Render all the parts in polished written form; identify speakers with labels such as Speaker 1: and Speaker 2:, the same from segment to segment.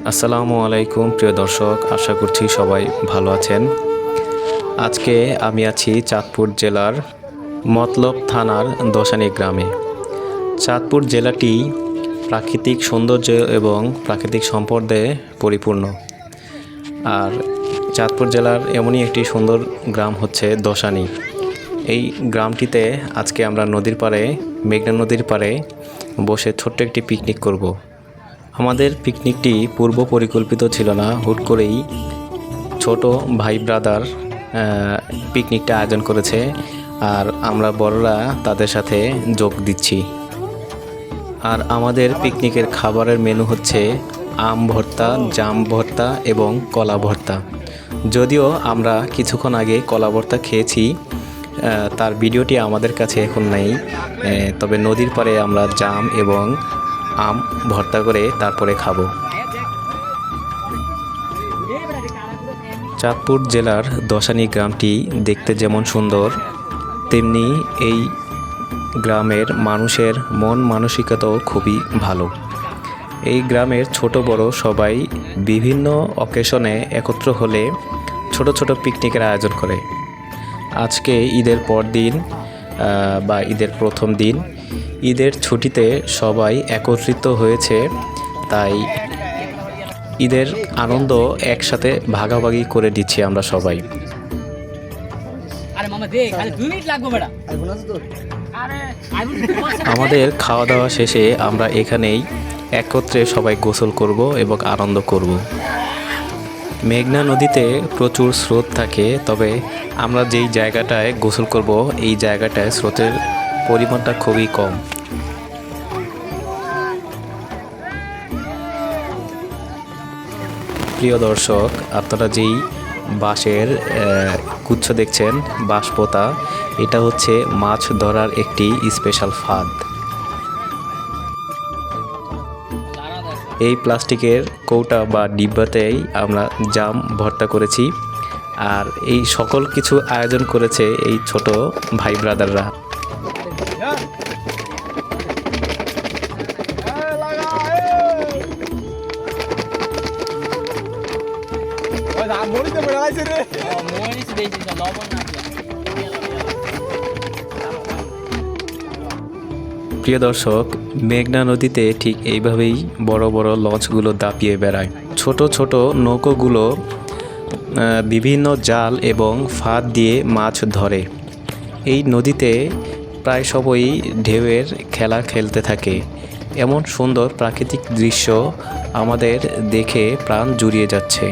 Speaker 1: আসসালামু আলাইকুম প্রিয় দর্শক, আশা করছি সবাই ভালো আছেন। আজকে আমি আছি চাঁদপুর জেলার মতলব থানার দশানী গ্রামে। চাঁদপুর জেলাটি প্রাকৃতিক সৌন্দর্য এবং প্রাকৃতিক সম্পদে পরিপূর্ণ। আর চাঁদপুর জেলার এমনই একটি সুন্দর গ্রাম হচ্ছে দশানী। এই গ্রামটিতে আজকে আমরা নদীর পাড়ে, মেঘনা নদীর পাড়ে বসে ছোট্ট একটি পিকনিক করব। আমাদের পিকনিকটি পূর্ব পরিকল্পিত ছিল না, হুট করেই ছোট ভাই ব্রাদার পিকনিকটা আয়োজন করেছে, আর আমরা বড়রা তাদের সাথে যোগ দিচ্ছি। আর আমাদের পিকনিকের খাবারের মেনু হচ্ছে আম ভর্তা, জাম ভর্তা এবং কলা ভর্তা। যদিও আমরা কিছুক্ষণ আগে কলা ভর্তা খেয়েছি, তার ভিডিওটি আমাদের কাছে এখন নেই, তবে নদীর পাড়ে আমরা জাম এবং আম ভর্তা করে তারপরে খাবো। চাঁদপুর জেলার দশানী গ্রামটি দেখতে যেমন সুন্দর, তেমনি এই গ্রামের মানুষের মন মানসিকতাও খুবই ভালো। এই গ্রামের ছোট বড় সবাই বিভিন্ন অকেশনে একত্র হলে ছোট ছোট পিকনিকের আয়োজন করে। আজকে ঈদের পর দিন বা ঈদের প্রথম দিন, ঈদের ছুটিতে সবাই একত্রিত হয়েছে, তাই ঈদের আনন্দ একসাথে ভাগাভাগি করে দিচ্ছি আমরা সবাই। আমাদের খাওয়া দাওয়া শেষে আমরা এখানেই একত্রে সবাই গোসল করব এবং আনন্দ করব। মেঘনা নদীতে প্রচুর স্রোত থাকে, তবে আমরা যেই জায়গাটায় গোসল করব এই জায়গাটায় স্রোতের পরিমাণটা খুবই কম। প্রিয় দর্শক, আপনারা যেই বাঁশের গুচ্ছ দেখছেন, বাঁশ পোতা, এটা হচ্ছে মাছ ধরার একটি স্পেশাল ফাঁদ। এই প্লাস্টিকের কৌটা বা ডিব্বাতেই আমরা জাম ভর্তা করেছি, আর এই সকল কিছু আয়োজন করেছে এই ছোট ভাই ব্রাদাররা। প্রিয় দর্শক, মেঘনা নদীতে ঠিক এইভাবেই বড় বড় লঞ্চগুলো দাপিয়ে বেড়ায়। ছোট ছোট নৌকোগুলো বিভিন্ন জাল এবং ফাঁদ দিয়ে মাছ ধরে। এই নদীতে প্রায় সবাই ঢেউয়ের খেলা খেলতে থাকে। এমন সুন্দর প্রাকৃতিক দৃশ্য আমাদের দেখে প্রাণ জুড়িয়ে যাচ্ছে।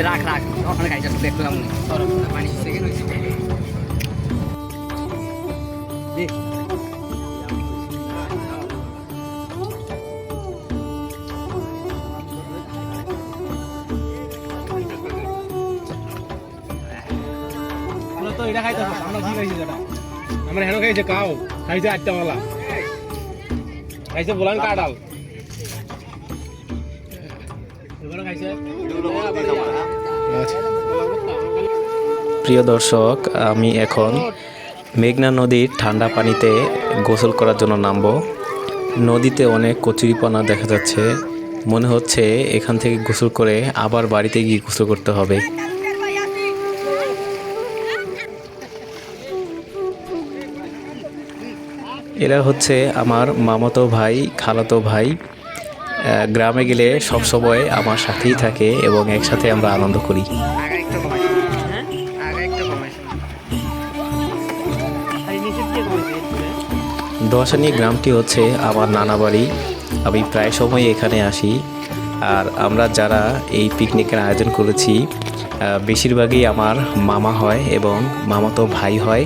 Speaker 2: রাখ রাখ ওখানে খাইছে দেখলাম পানি সেকেন্ড হইছে দেখ তো এটা খাইতাছ আমরা কি খাইছি যেটা আমরা হেনো খাইছে কাও খাইছে আটটা वाला খাইছে বলান কাটাল এবারে খাইছে
Speaker 1: প্রিয় দর্শক, আমি এখন মেঘনা নদীর ঠান্ডা পানিতে গোসল করার জন্য নামব। নদীতে অনেক কচুরিপানা দেখা যাচ্ছে, মনে হচ্ছে এখান থেকে গোসল করে আবার বাড়িতে গিয়ে গোসল করতে হবে। এরা হচ্ছে আমার মামাতো ভাই, খালাতো ভাই। গ্রামে গেলে সবসময় আমার সাথেই থাকে এবং একসাথে আমরা আনন্দ করি। দশানী গ্রামটি হচ্ছে আমার নানা বাড়ি। আমি প্রায় সময় এখানে আসি, আর আমরা যারা এই পিকনিকের আয়োজন করেছি বেশিরভাগই আমার মামা হয় এবং মামাতো ভাই হয়।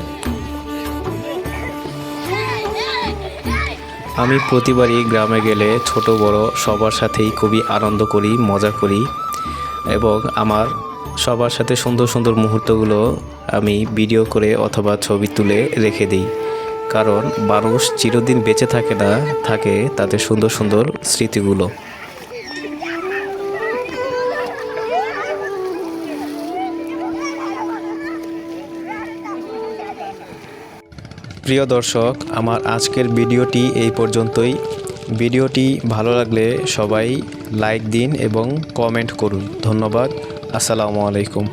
Speaker 1: আমি প্রতিবারই গ্রামে গেলে ছোট বড় সবার সাথেই খুবই আনন্দ করি, মজা করি এবং আমার সবার সাথে সুন্দর সুন্দর মুহূর্তগুলো আমি ভিডিও করে অথবা ছবি তুলে রেখে দিই। কারণ মানুষ চিরদিন বেঁচে থাকে না, থাকে তাদের সুন্দর সুন্দর স্মৃতিগুলো। প্রিয় দর্শক, আমার আজকের ভিডিওটি এই পর্যন্তই। ভিডিওটি ভালো লাগলে সবাই লাইক দিন এবং কমেন্ট করুন। ধন্যবাদ। আসসালামু আলাইকুম।